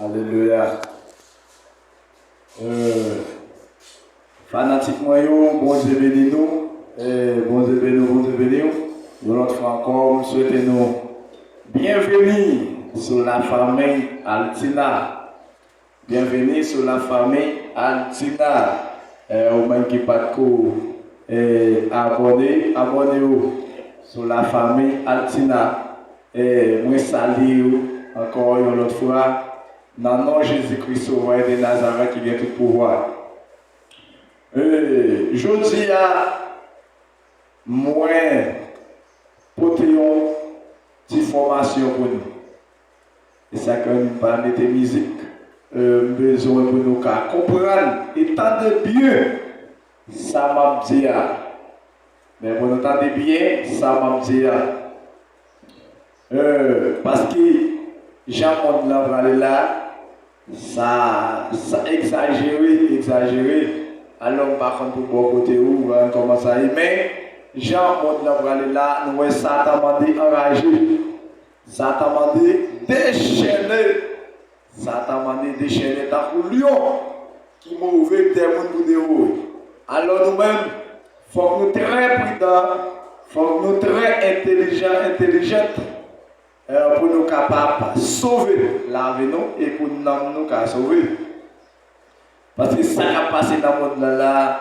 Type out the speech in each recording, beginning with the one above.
Alléluia. Fanatiquement, bon Dieu béni nous. Bon Dieu béni nous, bon Dieu béni nous. Une autre fois encore, nous souhaitons bienvenue sur la famille Altina. Bienvenue sur la famille Altina. Au même qui pas de abonnez-vous sur la famille Altina. Moi salue encore une autre fois dans le nom de Jésus-Christ sauveur de Nazareth qui vient tout pouvoir. Je dis à moi pour une petite formation pour nous. Et ça quand nous pas mettre musique, besoin pour nous comprendre et tendre bien ça m'a dit. Mais vous entendez bien ça m'a dit. Parce que Jean-Monde là, ça exagéré. Alors, par contre, pour bon côté où, on commence à y mais Jean-Monde là, nous Satan m'a dit enragé. Satan m'a dit déchaîné. Satan m'a dit déchaîné dans le lion qui m'a ouvert des mondes pour des hauts. Alors, nous-mêmes, il faut que nous soyons très prudents, il faut que nous soyons très intelligents. Pour nous capables de sauver la vie et pour nous sauver. Parce que ça qui a passé dans le monde là,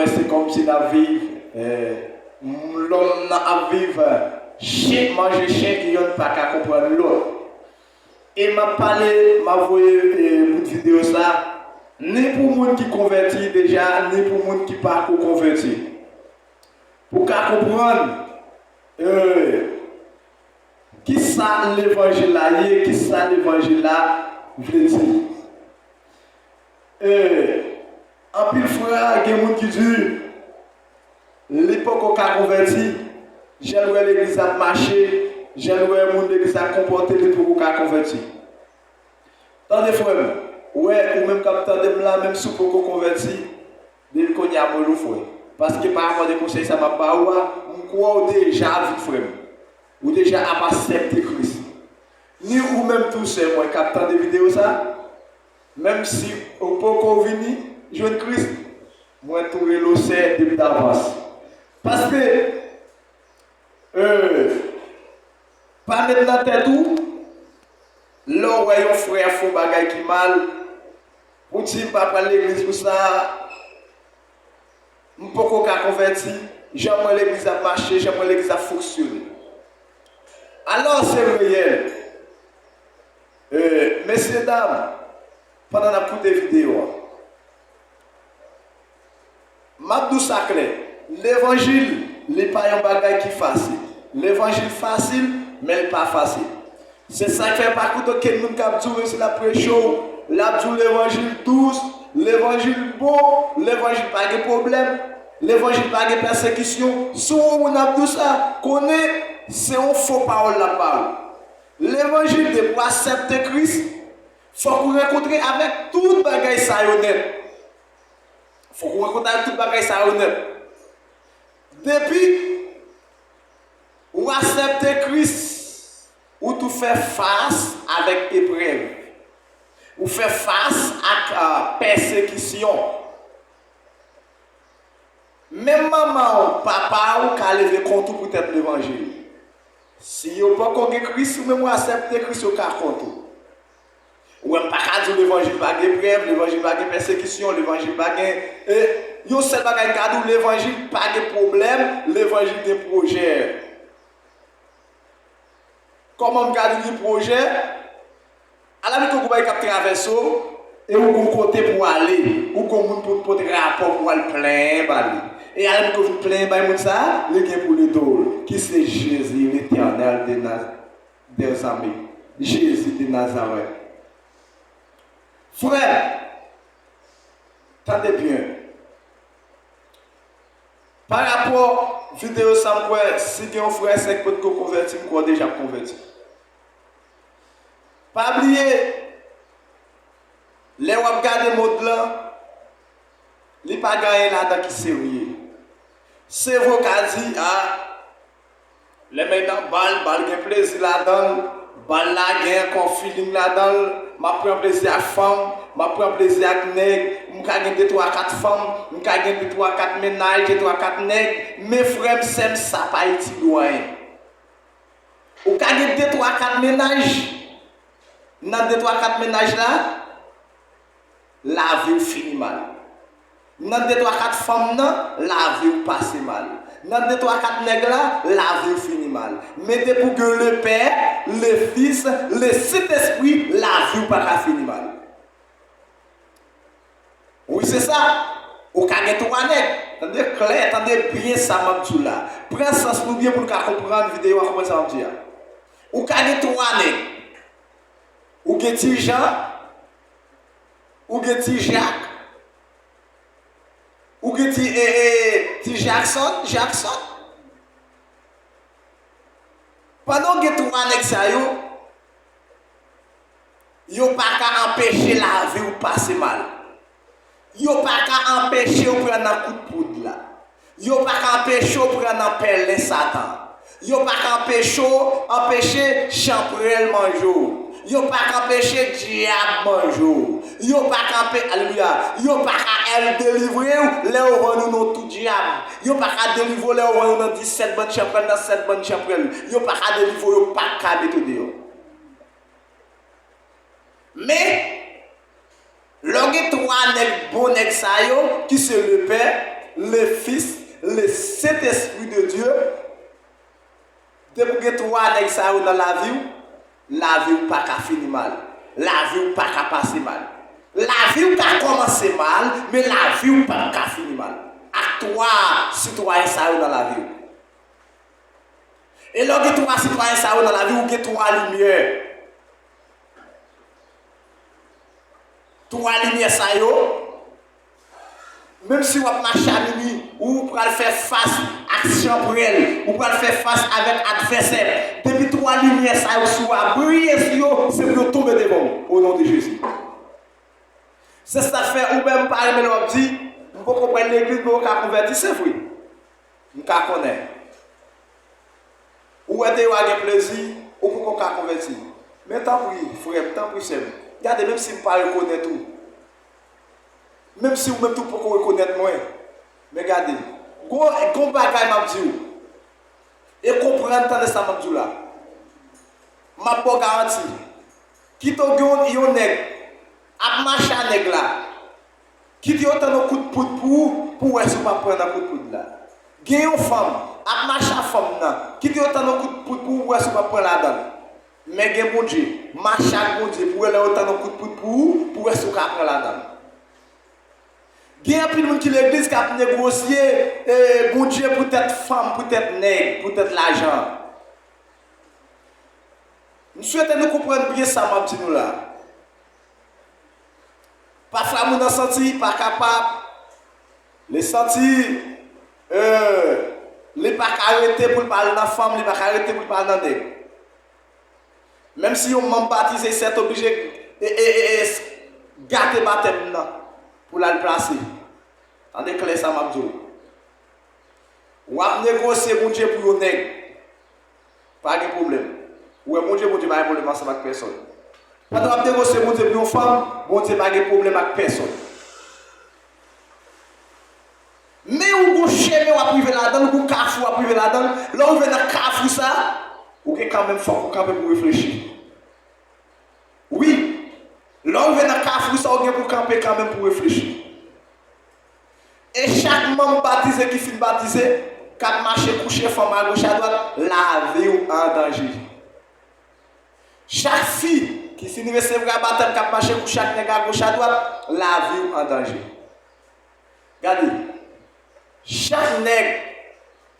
c'est comme si la vie, l'homme a vivre, chien manger chien qui n'a pas qu'à comprendre l'autre. Et m'a parlé, m'a envoyé une vidéo ça, ni pour les gens qui convertis déjà, ni pour les gens qui ne sont pas convertis. Pour qu'à comprendre, qui ça l'évangile là, qui ça l'évangile là veut dire. En pile frère, il y a des gens qui disent, l'époque où on a converti, j'ai loué l'église à marcher, j'ai loué le monde l'église à comporter l'époque où on a converti. Tandis frère, ouais, ou même quand on là, même si on a converti, il y a un frère. Parce que par rapport à des conseils, ça m'a pas on croit déjà avec frère. Ou déjà à accepter Christ. Ni ou même tous ces moi captant des vidéos ça, même si au poko vini, je Christ, moi tout le sais depuis d'avance. Parce que pas mettre dans tête tout, là où un frère font bagay qui mal, ou dire pas prendre l'église pour ça, m'poko ka converti, j'aimerais l'église à marcher, j'aimerais l'église à fonctionner. Alors c'est réel. Messieurs, dames, pendant la courte vidéo, Mabdou Sacré, l'évangile n'est pas un bagage qui est facile. L'évangile facile, mais pas facile. C'est ça qui fait parcours de quel nous capture sur la pré-show, l'évangile douce, l'évangile beau, l'évangile pas de problème, l'évangile pas de persécution. Si on a tout ça, connaît. C'est un faux parole la parole. L'évangile de pour accepter Christ, il faut qu'on rencontre avec tout bagage ça honnête. Il faut qu'on rencontre avec tout bagage ça honnête. Depuis, ou accepter Christ, ou tout faire face avec épreuve, ou faire face à persécution. Même maman ou papa ou qu'à lever compte pour être l'évangile. Si vous n'avez pas connu Christ, vous même accepter Christ au cas contre. Ou même pas dire l'évangile pas de preuve, l'évangile pas de persécution, l'évangile pas de. Vous seul bagage cadeau, l'évangile pas de problème, l'évangile de projet. Comment on garde le projet? À la vie que vous avez traversé, et vous avez côté pour aller, ou comme vous pour rapport pour aller plein. Et alors que vous plaignez par ça, le gain pour le dos, qui c'est Jésus, l'éternel des amis, Jésus de Nazareth. Frère, tendez bien. Par rapport à la vidéo, si vous avez un frère 5 potes converti, vous avez déjà converti. Pas oublier, les vous regardez le mode là, il n'y a pas gagné là-dedans qui est sérieux. C'est vous qui dit, les maintenant, balle, qui plaisir là-dedans, Ban là, il y a encore feeling là-dedans. Ma prend plaisir à femme, ma prend plaisir à nègre. Je gagne 2, 3, 4 femmes, je gagne 2, 3, 4 ménages, 2, 3, 4 nègres. Mes frères s'aiment ça, pas ici loin. Ou gagne 2, 3, 4 ménages. Dans 2, 3, 4 ménages là, la vie finit mal. Dans 2, 3, 4 femmes là, la vie passe mal. Dans 2, 3, 4 nègres là, la vie finit mal. Mais pour que le Père, le Fils, le Saint-Esprit, la vie pas finir mal. Oui, c'est ça. Au cas de 3 nègres. Attendez clair, attendez bien ça, m'a là. Prends ça pour bien pour comprendre la vidéo, comment ça va dire. Au cas de 3 nègres. Ou Getty Jean, ou Getty Jacques, ou Getty Jackson. Pendant que 3 nègres ça yo pas qu'à empêcher la vie ou passer mal. Yo pas qu'à empêcher ou prendre un coup de poudre là. Yo pas qu'à empêcher ou prendre un pelle Satan. Yo pas qu'à empêcher champrel manger. Yo pas qu'à empêcher diable manger. Yo pas qu'à alléluia. Yo pas qu'à elle délivrer les ou nous tout diable. Yo pas qu'à délivrer les ou dans 17 bonnes champrel dans 7 bonnes champrel. Yo pas qu'à délivrer yo pas qu'à détruire. Mais l'orgue 3 nègres bon nègres ça yo qui c'est le Père, le Fils, le Saint-Esprit de Dieu. Depuis que 3 nègres ça yo dans la vie pas qu'à finir mal. La vie pas qu'à passer mal. La vie pas commencer mal, mais la vie pas qu'à finir mal. À 3 citoyens ça yo dans la vie. Et l'orgue 3 citoyens ça yo dans la vie ou que 3 lumières. 3 lumières ça yo, même si vous marchez à minuit, ou vous pouvez faire face à action pour elle, ou vous pouvez faire face avec adversaire, depuis 3 lumières ça yo, si vous brillez sur c'est pour tomber devant au nom de Jésus. C'est ça fait, ou même par exemple, on dit, vous pouvez comprendre l'église, vous pouvez convertir, c'est vrai. Vous pouvez connaître. Ou est-ce que vous avez plaisir, ou vous pouvez convertir. Mais tant pis, frère, tant pis, c'est vrai. Regardez, même si vous ne pouvez pas reconnaître tout. Même si vous-même tout pouvez reconnaître moi. Mais regardez, quand bagaille m'a dit, et comprendre tant de ça m'a dit là. M'a pas garanti. Qui te gagne yon nèg, a marcher à nèg là. Qui te autant de coup de poudre pour est-ce pas prendre un coup de poudre là. Gagne une femme, a marcher à femme là. Qui te autant de coup de poudre pour est-ce pas prendre la dame. Mais gen bon Dieu, marche à bon Dieu pour aller autant de coup de poudre pour est-ce pas prendre la dame. Gen pile monde qui l'église qui a négocié bon Dieu peut-être femme, peut-être nègre, peut-être l'argent. Nous souhaitons nous comprendre bien ça m'a dit nous là. Parfois nous avons senti pas capable les sentir les pas arrêter pour parler dans femme, les pas arrêter pour parler dans nègre. Même si on m'a baptisé, c'est obligé garder baptême pour la placer. Tandis que ça m'a dit. Ou à négocier mon Dieu pour le nègre. Pas de problème. Ou mon Dieu, pas de problème avec personne. Quand on a négocié mon Dieu pour une femme, mon Dieu pas de problème avec personne. Mais où vous chez ou à priver là-dedans, ou cafou à priver là-dedans, là où vous venez à cafou ça, ou que quand même fort, quand même réfléchir. Oui, là où vous venez à cafou ça, ou pour camper quand même pour réfléchir. Et chaque membre baptisé qui finit baptisé, quand marcher coucher femme à gauche à droite, la vie en danger. Chaque fille qui finit recevoir baptême, quand marcher coucher à gauche à droite, la vie en danger. Regardez, chaque nègre,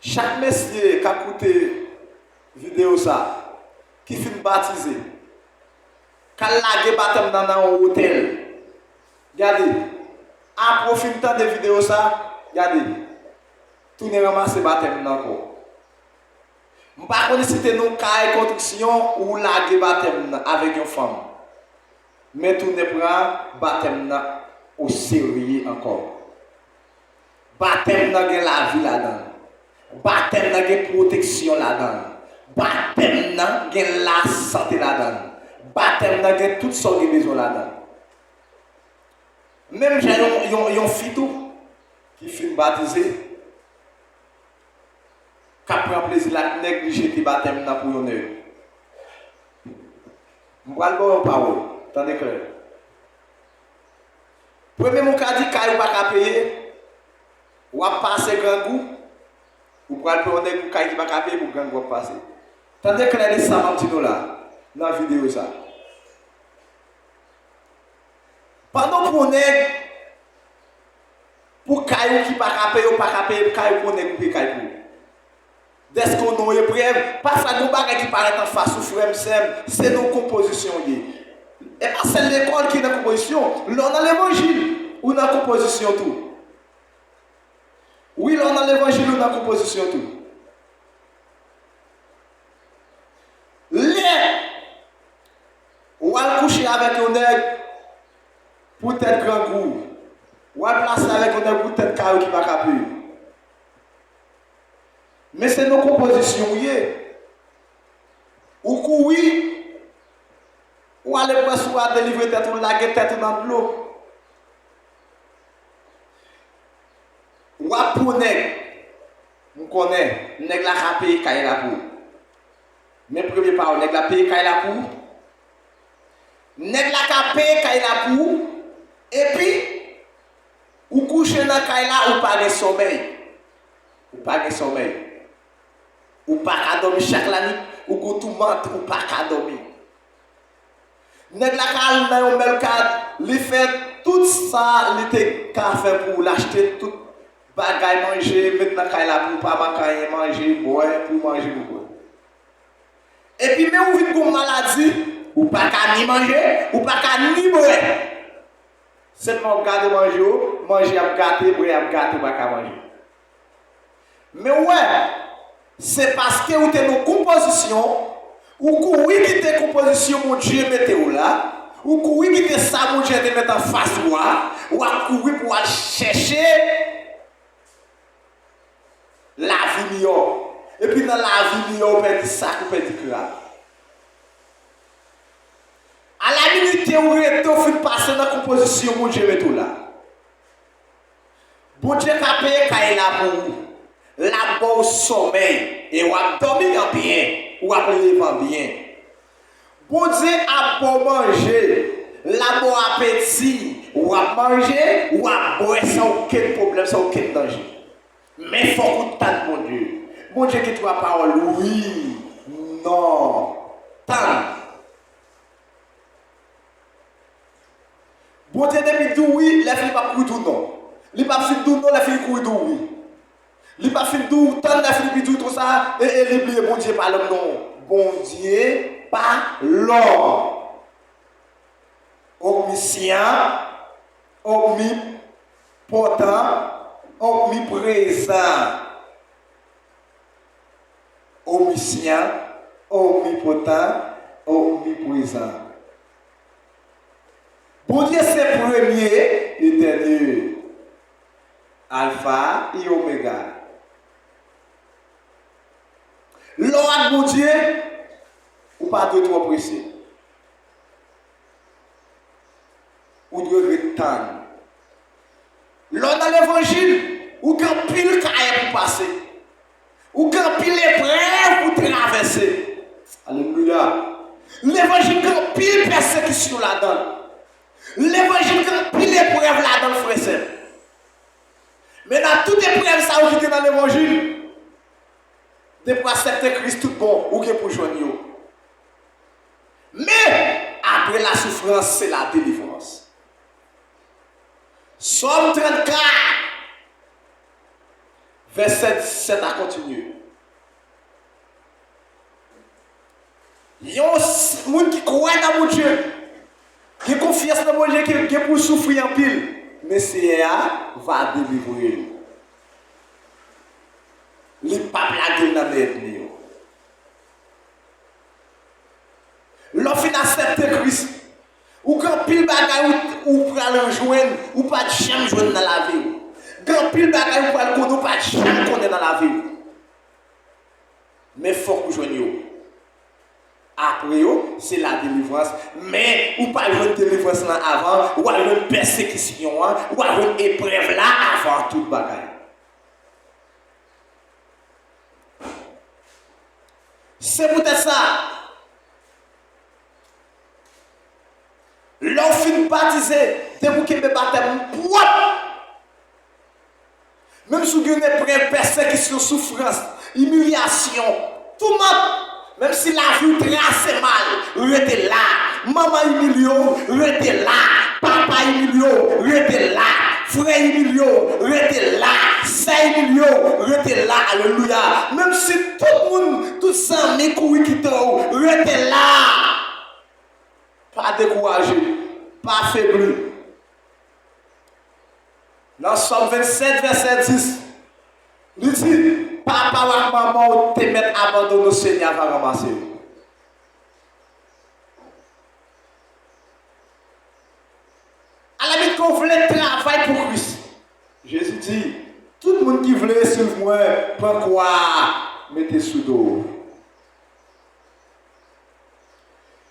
chaque monsieur qui a écouté vidéo ça, qui finit baptisé, quand la baptême dans un hôtel, regardez. En profitant de vidéos ça, regardez, tout n'est ramassé baptême encore. Je ne sais pas si c'était nos cas de construction ou la baptême avec une femme. Mais tout n'est pas baptême au sérieux encore. Baptême dans la vie là-dedans. Baptême dans la protection là-dedans. Baptême nan, gen la santé là-dedans. Baptême nan gen toutes sortes de besoins là-dedans. Même j'ai un fille qui finit baptisé, qui prend plaisir à négliger le baptême nan pour yon heure. Je vais vous dire parole, attendez clair. Premier mon cas dit qu'il pas payer, ou à passer grand goût, ou pour aller prendre un cas qui pas payer pour grand goût passer. Attendez clair de ça m'a dit là dans la vidéo ça. Pendant qu'on est pour caillou qui pas payer caillou pour nèg pour caillou. Dès qu'on a preuve, parfois nous bagages qui paraît en face ou frère c'est nos compositions liées. Et pas c'est l'école qui est dans composition, là on a l'évangile ou dans composition tout. Oui, là on a l'évangile ou dans composition tout. Les ou à coucher avec un nègre pour tête grand goût. Ou à placer avec un nègre pour tête carré qui va caper. Mais c'est nos compositions, ou oui, ou aller presque à délivrer tête ou laguer tête dans l'eau. Ou à pour nèg, on connaît, nèg la capé caille la pour. Mais premier parole, nèg la paye caille la pour. Nèg la capé caille la pour. Et puis, ou coucher dans caille là ou pas de sommeil. Ou pas de sommeil. Ou pas à dormir chaque nuit, ou qu'on tout mente, ou pas à dormir. Nèg la calme dans un bel cadre, il fait tout ça, il était qu'à faire pour l'acheter, tout bagaille manger, mettre dans la pour pas manger, boire, pour manger, boire. Et puis, même vous avez une maladie, ou pas qu'à ni manger, ou pas qu'à ni boire. Seulement, vous gardez manger à gâter, boire à gâter, pas qu'à manger. Mais ouais, c'est parce que vous avez une composition, ou que vous avez une composition, mon Dieu, mettez-vous là, ou que vous avez ça, mon Dieu, de mettre en face de moi, ou à courir pour aller chercher la vie meilleure. Et puis dans la vie meilleure, on perd ça, on perd du cœur. À la minute où vous êtes passer dans la composition, mon Dieu, mettez-vous là. Bon Dieu, a payé quand il a pour vous. La bonne sommeil et ou a dormi en bien ou a lever en bien. Bon Dieu a bon manger, la bon appétit ou a manger ou a boire sans aucun problème, sans aucun danger. Mais il faut que tu t'aimes, mon Dieu. Mon Dieu qui trouve la parole, oui, non, tant. Bon Dieu depuis tout oui, les filles pas courir tout non. Les pas filles tout non, les filles courir tout oui. Il n'a pas fait tout, tant de Philippe tout ça, et il oublie, bon Dieu, pas l'homme, non. Bon Dieu, pas l'homme. Omniscient, omnipotent, omniprésent. Omniscient, omnipotent, omniprésent. Bon Dieu, c'est premier et dernier. Alpha et Oméga. L'ordre, mon Dieu, ou pas de trop pressé. Ou de retard. L'ordre dans l'évangile, ou grand pile caille pour passer. Ou grand pile épreuve pour traverser. Alléluia. L'évangile, grand pile persécution là-dedans. L'évangile, grand pile épreuve là-dedans, frère. Mais dans toutes les épreuves, ça vous dans l'évangile. De pour accepter Christ tout bon ou que pour joindre. Mais après la souffrance, c'est la délivrance. Somme 34, verset 17 à continuer. Il y a un monde qui croit dans mon Dieu, qui confiance dans mon Dieu, qui pour souffrir en pile. Mais c'est va délivrer. Les papes la gueule dans l'ethnie. L'offre d'accepter Christ. Ou quand pile bagaille ou pour aller rejoindre, ou pas de jamais joindre dans la vie. Quand pile bagaille ou pour aller connaître, ou pas de jamais connaître dans la vie. Mais il faut que vous joigniez. après, c'est la délivrance. Mais, ou pas une délivrance là avant, ou une persécution, ou une épreuve là avant toute bagaille. C'est peut-être ça. L'enfant baptisé, c'est pour qu'il me baptême propre. Même si vous avez persécution, souffrance, humiliation, tout le monde, même si la vie trace mal, restez là. Maman humilion, restez là. Papa humilion, restez là. Frère humilion, restez là. Sœur humilion, restez là. Alléluia. Même si tout le monde, tout ça, mes couilles qui tombent, restez là. Pas découragé, pas faibli. Dans Somme 27, verset 10, il dit, papa ou maman te mettent abandonné au Seigneur va ramasser. À la limite qu'on voulait travailler pour Christ. Jésus dit, tout le monde qui voulait suivre moi, prends quoi, mettez sous dos.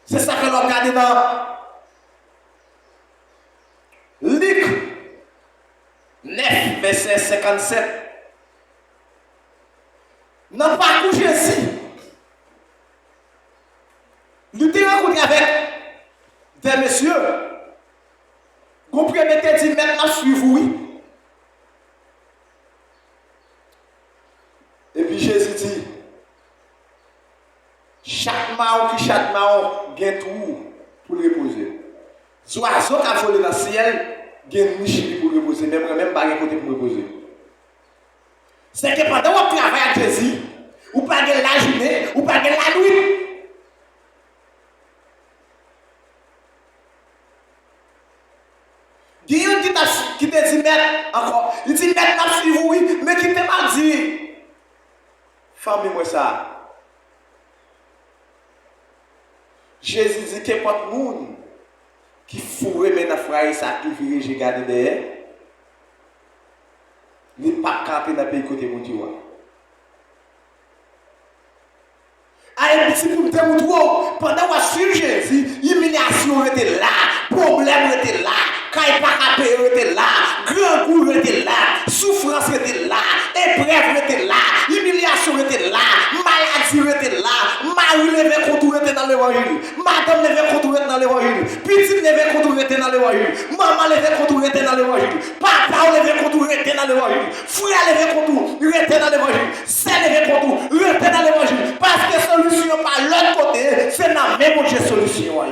C'est ça que l'on regarde dans Luc 9, verset 57. Dans le parcours Jésus, nous t'es rencontré avec des messieurs. Vous pouvez mettre dit maintenant suivez-vous, oui. Et puis Jésus dit, chaque maon gagne tout pour le reposer. Soit ce qui a volé dans le ciel, gagne niche pour le reposer, même pas un côté pour reposer. C'est que pendant que vous travaillez avec Jésus, vous pas la journée, vous pas la nuit. Il y a un qui te dit mettre encore, il dit mettre n'a suivre oui, mais qui te mal dit. Famille moi ça. Jésus dit que pas de monde qui fourre maintenant frère sacrifier j'ai gardé derrière. N'est pas camper dans le pays côté mon Dieu. Si pour te montrer, pendant que sur Jésus, humiliation était là, problème était là, quand il pas payer était là, grand coup était là, souffrance était là, épreuve était là, humiliation était là, maladie était là, mari levé contre était dans l'évangile, madame levé contre était dans l'évangile, petite levé contre était dans l'évangile, maman levé contre était dans l'évangile, papa levé contre était dans l'évangile, frère levé contre était dans l'évangile, sœur levé contre était dans l'évangile, parce que solution par l'autre côté, c'est la même solution.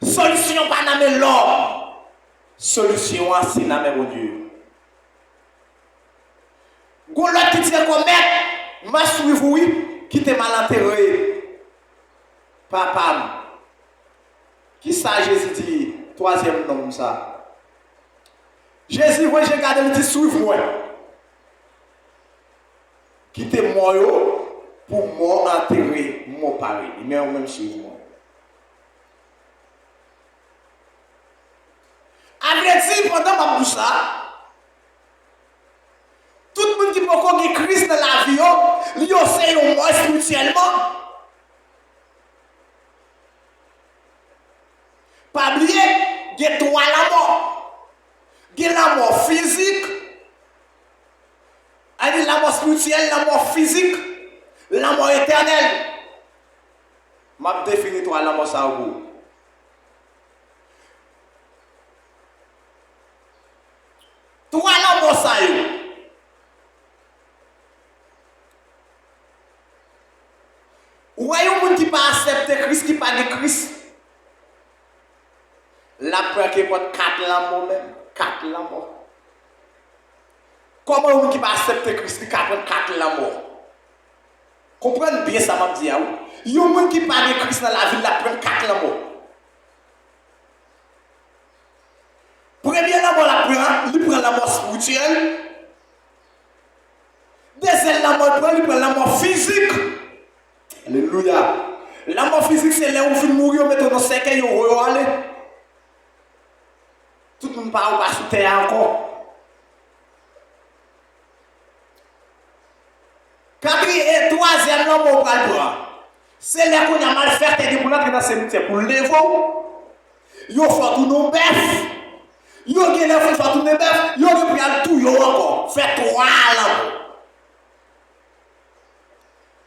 Solution pas dans l'homme. Solution c'est dans même Dieu. L'autre qui dit qu'on met, ma suivre oui, qui t'est mal enterré. Papa, qui ça Jésus dit, troisième nom ça. Jésus, moi j'ai gardé le dit suivre-moi. Qui t'est mort pour moi enterrer mon pari. Mais on même suivre moi. Après dire pendant ma bouche tout le monde qui peut connaître Christ dans la vie, lui aussi au moins spirituellement. Pas oublier, il y a trois la mort. Il y a la mort physique, il y a la mort spirituelle, la mort physique, la mort éternelle. Je définis toi la mort ça vous. Toi la mort ça yo. Ou est un monde qui pas accepter Christ, qui pas de Christ. La peur qui porte 4 la mort même, 4 la mort. Comment un monde qui pas accepter Christ, qui prend 4 la mort? Comprenez bien ça m'a dit. Il y a un monde qui pas de Christ dans la vie, la prend 4 la mort. Premier la mort la prend, il prend la mort spirituelle. Deuxième la mort il prend la mort physique. Alléluia. La mort physique, c'est là où vous mourir, vous mettez dans 5 ans, vous allez. Tout le monde parle pas sous terre encore. Quatrième et troisième, la mort va le prendre. C'est là qu'on a mal fait pour entrer dans le cimetière pour lever. Yo faut tout nos bœuf. Yo gen la faut tout nos bœuf. Yo gen pris tout yo encore. Fait trois là.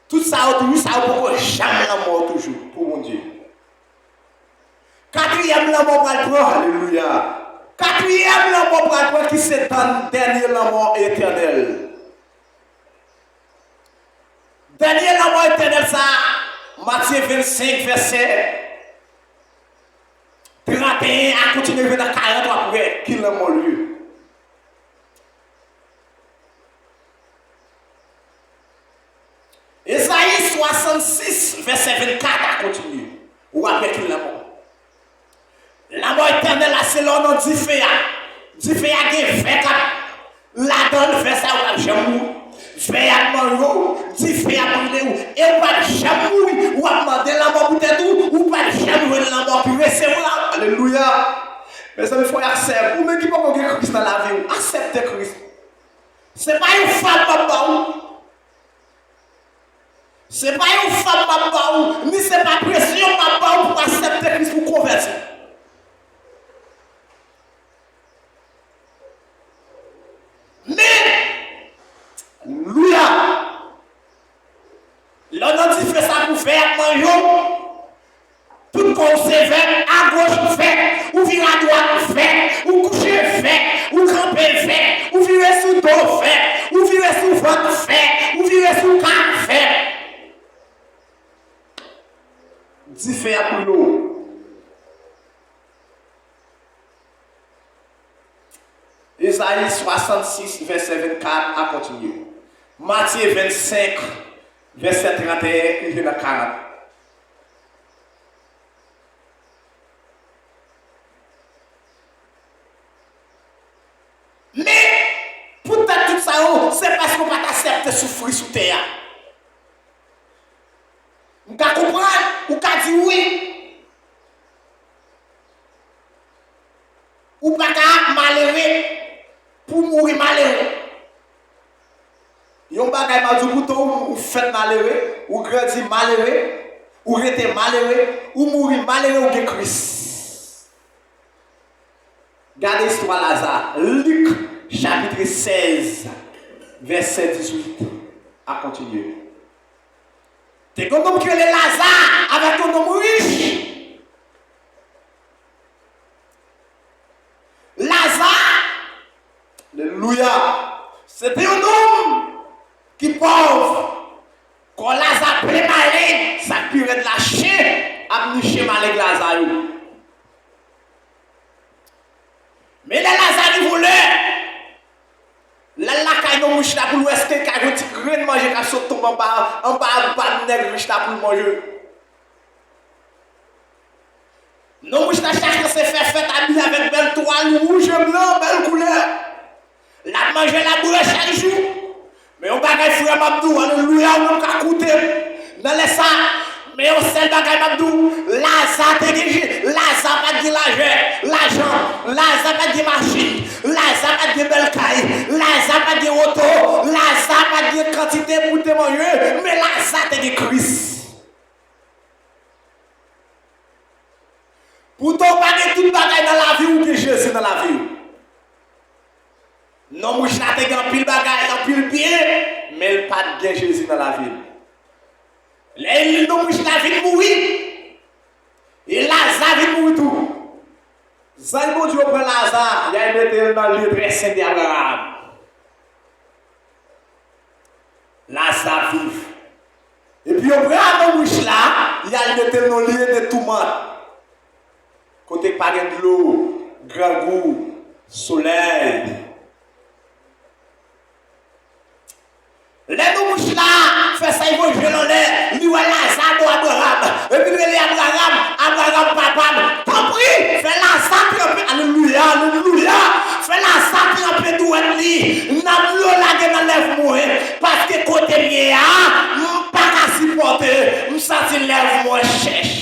Tout ça pour jamais la mort toujours pour mon Dieu. Quatrième la mort pour le prendre. Alléluia. Quatrième la mort pour le prendre qui c'est dans dernier la mort éternelle. Dernier la mort éternelle ça. Matthieu 25 verset 31 à continuer vers 43 après qu'il a mon lieu. Esaïe 66 verset 24 à continuer. Ou après qu'il a mort. La mort éternelle c'est l'on a dit fait. Dit fait à des fait la donne fait ça ou jamais. Fait à manger, dit fait à manger et pas jamais ou à demander la mort peut-être ou pas jamais la mort pour recevoir. Alléluia. Mais ça me faut accepter. Ou même qui peut pas Christ dans la vie, accepter Christ. C'est pas une femme papa. C'est pas une femme papa ni c'est pas pression papa pour accepter Christ pour convertir. Mais Alléluia. L'on a dit fait ça pour faire manger. Tout conservé à gauche fait, ou virer à droite fait, ou coucher fait, ou camper fait, ou virer sous dos fait, ou virer sous ventre fait, ou virer sous canne fait. Dit fait à boulot. Esaïe 66, verset 24 à continuer. Matthieu 25, verset 31 et 40. Mais, pour tout ça, c'est parce qu'on va accepter souffrir sous terre. Vous comprenez? Vous dites oui. Ou pas malheureux pour mourir malheureux. Yon bagay m'a dit ou fait malheureux, ou grandi malheureux, ou rete malheureux, ou mourir malheureux ou de Christ. Regardez l'histoire Lazare. Luc chapitre 16, verset 18. À continuer. T'es comme que les Lazare avec un homme riche. Lazare, alléluia, c'était un homme qui pauvre. Quand Lazare plein malade, ça purait de la chair, a niché malade Lazare. Mais les Lazare ils voulaient. La caille non mouche là pour l'ouest, qui a un petit grain de manger, qui a sauté en bas de nègre riche là pour manger. Non mouche là chaque c'est fait habillé avec belle toile rouge blanc, belle couleur. La manger la bourre chaque jour. Mais on bagaille frère Mabdou, alléluia, on n'a qu'à coûter. Dans les ça, mais on sait bagaille Mabdou, Lazare te dit, Lazare pas dit l'argent, Lazare pas dit machine, Lazare pas dit belle caille, Lazare pas dit auto, Lazare pas dit quantité pour te manger, mais Lazare te dit Christ. Pourtant, pas de tout bagaille dans la vie ou que Jésus dans la vie. Non, moi, je n'ai pas pile bagaille, en pile bien, mais pas de Jésus dans la vie. Les non, moi, je n'ai pas mourir. Et Lazare vient mourir tout. Ça, bon Dieu prend Lazare, il a mis dans le très saint d'Abraham. Lazare vive. Et puis, on prend un mouche là, il a mis dans le lieu de tout le monde. Côté par de l'eau, grand goût, soleil. Les mouches là, fait ça, ils vont jouer dans l'air. Ils voient Lazare pour Abraham. Et puis, les Abraham, papa, t'en prie, fais Lazare, alléluia, alléluia. Fais Lazare, un peu douane li. N'a plus la dans lève-moi. Parce que côté mien, pas qu'à supporter, m'senti lève-moi cherche.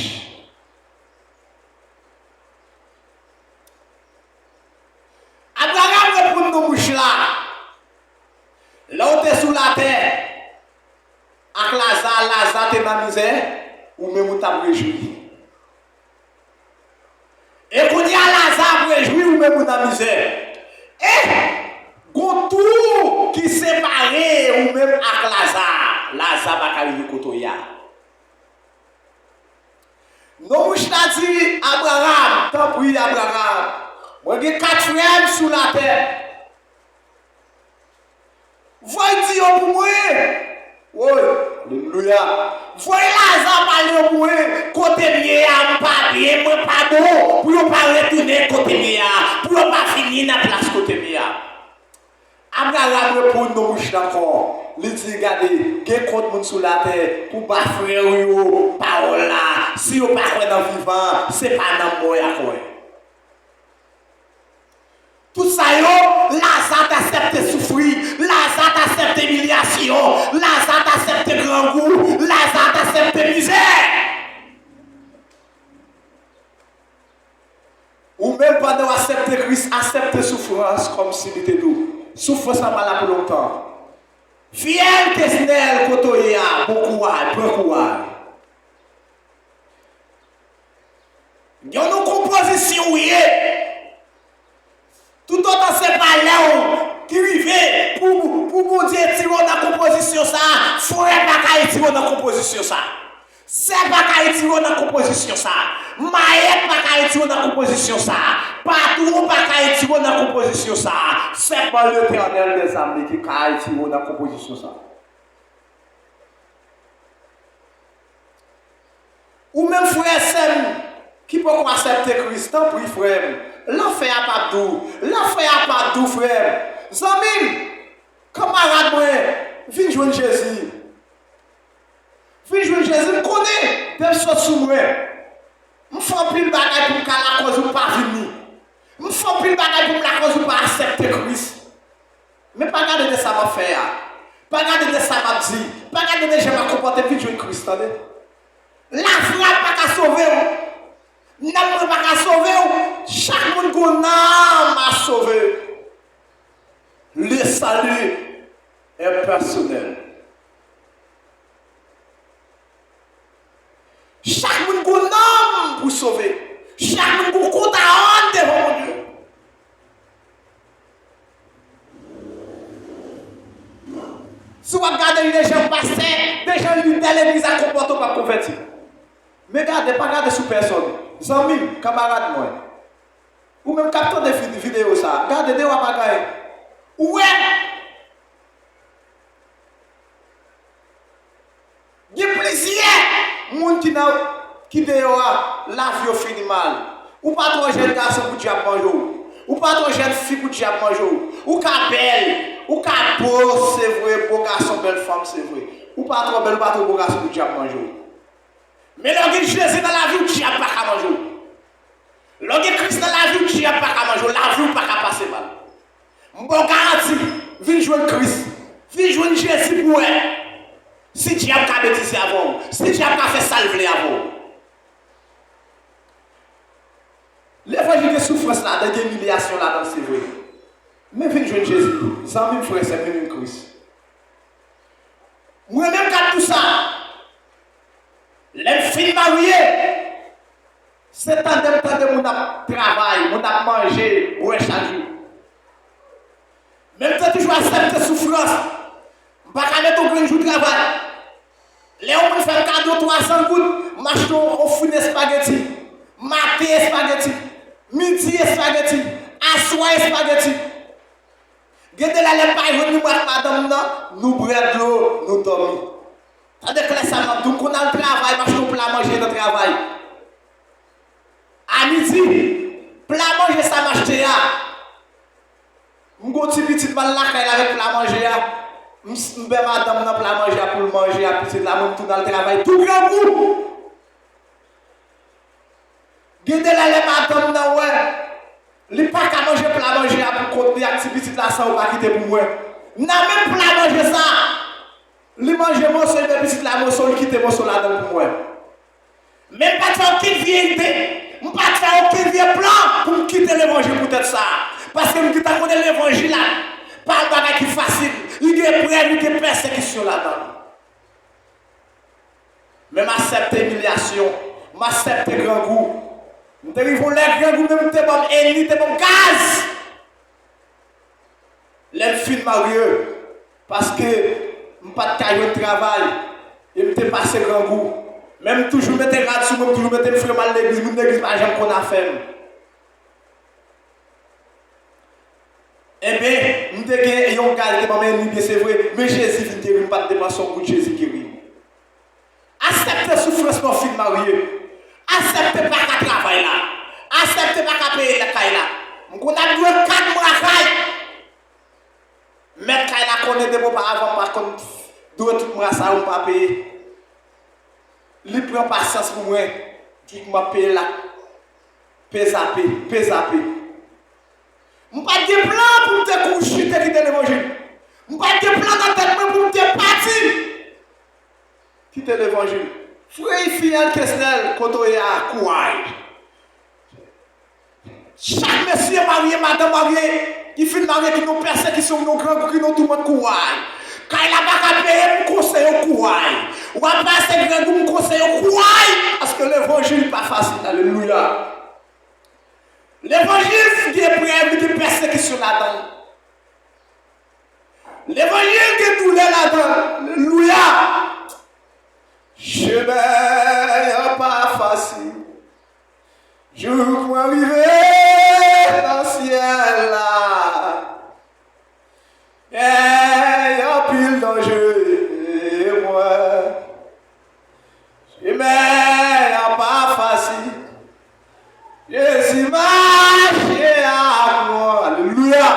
Abraham répond nos mouches là. Là où tu es sous la terre, avec Lazare, t'es dans la misère. Lazare réjouir. Et qu'on y a Lazare réjouir ou même dans la misère. Et qu'on tout qui séparé ou même avec Lazare. Lazare va arriver côté ya. Non, je t'ai dit Abraham, tant pis Abraham. Moi j'ai 4 frères sur la terre. Voyez dire pour moi. Oui, alléluia. Voyez Lazare parler pour moi. Côté bien, pas bien, moi pas bon. Pour ne pas retourner côté bien. Pour ne pas finir dans la place côté bien. Abraham répond non, je suis d'accord. Il dit, regardez, il y a contre monde sur la terre pour pas frère ou parole là. Si vous ne pas dans le vivant, ce n'est pas dans le mort. Tout ça, Lazare accepte souffrir, Lazare accepte humiliation, Lazare accepte grand goût, Lazare accepte misère. Ou même pendant accepter Christ, accepter souffrance comme s'il était doux. Souffrance n'a pas là pour longtemps. Fiel questionnaire kotoya, bon courage, bon courage. Il y a une composition tout autant c'est pas là qui vivait pour Dieu tirer dans composition ça, frère pas tirer dans composition ça. C'est pas tirer dans composition ça. Maïek pas tirer dans composition ça. Partout pas tirer dans composition ça. C'est pas l'Éternel des armées qui tirer dans composition ça. Ou même frère Sem qui peut accepter Christ, tant pis frère. L'enfer a pas d'où. L'enfer a pas d'où frère. Zami, camarade moi, viens joindre Jésus. Viens joindre Jésus, me connais des choses sur moi. Me fais plus de bagaille pour que la cause ou pas venir. Me fais plus de bagaille pour que la cause ou pas accepter Christ. Mais pas garder de ça m'a fait. Pas garder de ça m'a dit. Pas garder de je m'a comporté viens joindre Christ. La frappe pas qu'à sauver. N'a pas qu'à sauver. Chaque monde qu'on a sauvé. Le salut est personnel. Chaque monde qu'on a pour sauver. Chaque monde qu'on a devant Dieu. Si vous regardez les gens passer, des gens qui dans l'église à comporter pas convertir. Mais regardez, pas regarder sur personne. Amis, camarades, moi. Ou même capteur des vidéos, ça. Regardez, des wapagaï. Ouais. Il y a plusieurs gens qui dehors, la vie finit mal. Ou pas trop jeune garçon pour diable manger. Ou pas trop jeune fille pour diable manger. Ou qu'à belle. Ou qu'à beau, c'est vrai. Beau garçon, belle femme, c'est vrai. Ou pas trop belle, ou pas trop beau garçon pour diable manger. Mais lorsque Jésus dans la vie, tu n'as pas qu'à manger. Lorsque Christ dans la vie, tu n'as pas qu'à manger. La vie, pas qu'à passer mal. Bon garantie, viens jouer Christ. Viens jouer Jésus pour elle. Si tu as qu'à bêtiser avant. Si tu as qu'à faire salver avant. L'évangile de souffrance là, de l'humiliation là, c'est vrai. Mais viens jouer Jésus. Sans même frère, c'est même Christ. Moi-même, quand tout ça. Les filles mariées, c'est tant de mon travail, mon manger, boire chaque jour. Même si tu toujours accepter souffrance, je ne vais pas mettre au jour de travail. Les hommes font un cadeau 300 gouttes, m'achètent au four de spaghetti, matin spaghetti, midi spaghetti, à soir spaghetti. Regardez la lèvre, nous madame, nous buvons de l'eau, nous dormons. Tandis que les femmes, donc on a le travail, parce qu'on peut manger dans le travail. À midi, plat manger ça m'acheter. Je suis un petit peu mal avec plat manger. Je suis madame dans plat manger pour le manger, à petit la même tout dans le travail. Tout grand goût. Gardez la lèvre madame dans ouais. Il n'y a pas qu'à manger plat manger pour contenir activité là ça ou pas quitter pour moi. N'a même plat manger ça. Li mange mon sol de petite la mon sol quitte mon sol là pour moi. Même pas faire aucune vérité, pas faire aucun vieux plan pour quitter l'évangile peut-être ça. Parce que nous qui connaît l'évangile là, pas de bagage qui facile, il y a près, il y a persécution là-dedans. Même accepter l'humiliation, m'accepte grand goût. Nous avons les grands goûts, même t'es bon ennemi, t'es bon gaz. Les filles mariées, parce que je n'ai pas de caillou de travail, et je n'ai pas passé grand goût. Même toujours mettre rad sur moi, toujours mettre frère mal l'église, mon église pas jamais qu'on a fait. Eh bien, nous avons gardé ma ennemi, bien c'est vrai, mais Jésus vient guérir, pas de dépenser son goût de Jésus guérir. Acceptez la souffrance pour fille mariée. Acceptez pas qu'à travailler là. Acceptez pas qu'à payer la caille là. On a doué 4 mois à caille. Mais caille là qu'on est de auparavant, par contre, doué tout mois ça, on ne pas payer. Il prend patience pour moi. Qui m'a payé là. Pézapé. Je n'ai pas de plan pour te coucher, te quitter l'évangile. Je n'ai pas de plan dans ta tête pour te partir. Quitter l'évangile. Frère et fille, Kesnel, quand on est à Kouaï. Chaque monsieur marié, madame mariée, qui finit marié, qui nous percent, qui sont nos grands, qui nous tout le monde Kouaï. Quand il n'a pas qu'à payer, je conseille au Kouaï. Ou à passer grand, je conseille au Kouaï. Parce que l'évangile n'est pas facile. Alléluia. L'évangile qui est prêt, qui est persécution là-dedans. L'évangile qui est douleur là-dedans. Alléluia. Chemin n'est pas facile. Je veux arriver dans le ciel là. Il y a pile danger, moi. Chemin n'est pas facile. Jésus marche à moi. Alléluia.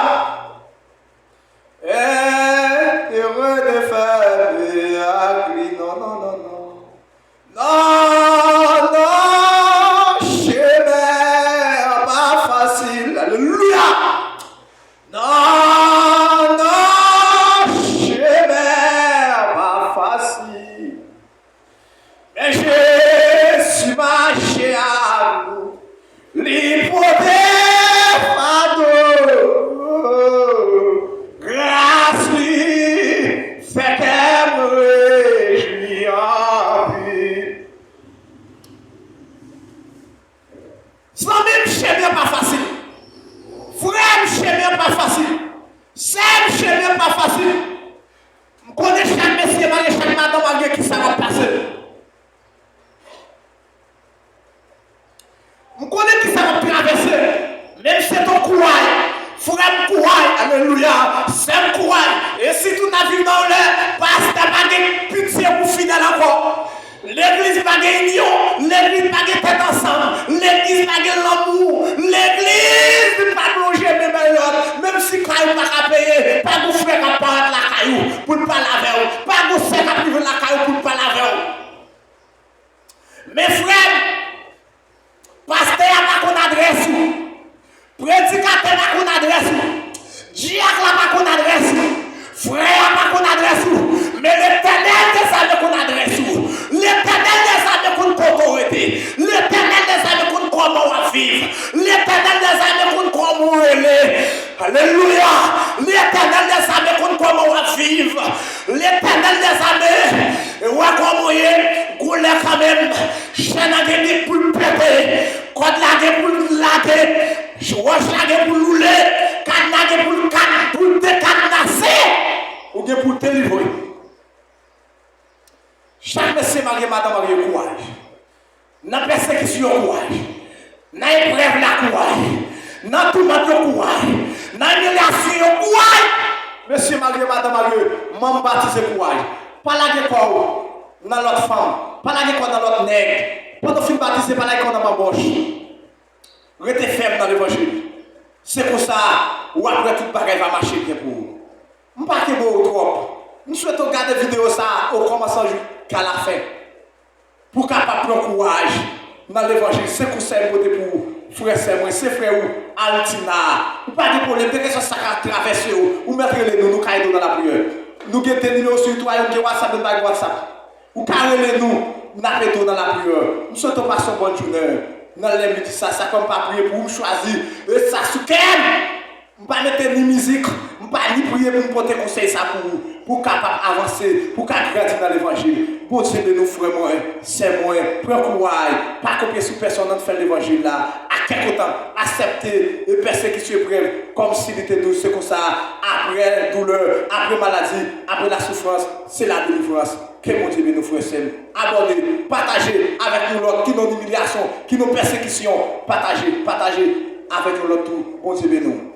Et heureux de faire des non, non, non, non. Non, non, chemin pas facile. Alléluia. Non, non, chemin pas facile. Mais Jésus marche à nous. L'hypothèque grâce lui fait qu'elle me réjouit en vie. Sans même chemin pas facile. Frère, chemin pas facile. Sœur, chemin pas facile. Je connais chaque monsieur, chaque madame qui ça va passer. Je connais qui ça va traverser. Même si c'est ton courage. Frère courage. Alléluia. C'est courage. Et si tu n'as vu dans l'air, parce que tu n'as pas de pitié pour fidèle encore. L'église n'a pas d'union. L'église n'a pas de tête ensemble. L'église n'a pas de l'amour. L'église n'a pas de loger même l'autre. Même si caillou n'a pas payer. Pas de frère qui parle la caillou pour ne pas laver. Pas de sœur qui prive la caillou pour ne pas laver. Mes frères, pasteur n'a pas qu'on adresse. Prédicateur n'a qu'on adresse. Diacre n'a pas qu'on adresse. Frère n'a pas qu'on adresse. Mais l'Éternel des armées qu'on adresse. L'Éternel des armées qu'on autorité. L'Éternel des armées qu'on comment on va vivre. L'Éternel des armées qu'on comment on est. Alléluia. L'Éternel des armées qu'on comment on va vivre. L'Éternel des armées. Et ouais comment on est. Goulé quand même. Chaîne à gagner pour le péter. Code la pour laguer. Roche la pour louler. Canne la pour décanasser. Ou bien pour délivrer. Chaque monsieur marié, madame marié, courage. Dans la persécution, courage. Dans l'épreuve, la courage. Dans tout le monde, courage. Dans l'humiliation, courage. Monsieur marié, madame marié, maman baptisé, courage. Pas la quoi dans l'autre femme. Pas la quoi dans l'autre nègre. Pas de film baptisé, pas la quoi dans ma bouche. Restez ferme dans l'évangile. C'est pour ça, ou après tout le bagage va marcher bien pour vous. Je ne sais pas que vous trop. Nous souhaitons regarder la vidéo ça au commencement jusqu'à la fin. Pour capable prendre courage dans l'évangile. C'est pour ça que pour frère, c'est moi, c'est frère ou Altina. Ou pas de problème, dès que ça a traversé ou mettre les nous caillons dans la prière. Nous avons des numéros sur toi, nous avons WhatsApp, nous avons WhatsApp. Ou carrément nous avons dans la prière. Nous souhaitons passer une bonne journée. Dans les métiers, ça comme pas prier pour nous choisir. Et ça, sous quel? Je ne vais pas mettre ni musique, je ne vais pas ni prier pour me porter conseil ça pour pour capable avancer, pour capable grandir dans l'évangile. Bon Dieu de nous frères moi, c'est moi, prends courage, pas copier sur personne dans faire l'évangile là. À quelque temps, accepter les persécutions et épreuves comme s'il était doux, c'est comme ça. Après douleur, après maladie, après la souffrance, c'est la délivrance. Que mon Dieu nous frères s'aiment. Abonnez, partagez avec nous l'autre qui nous humiliation, qui nous persécution. Partagez avec nous l'autre tout. Bon Dieu nous.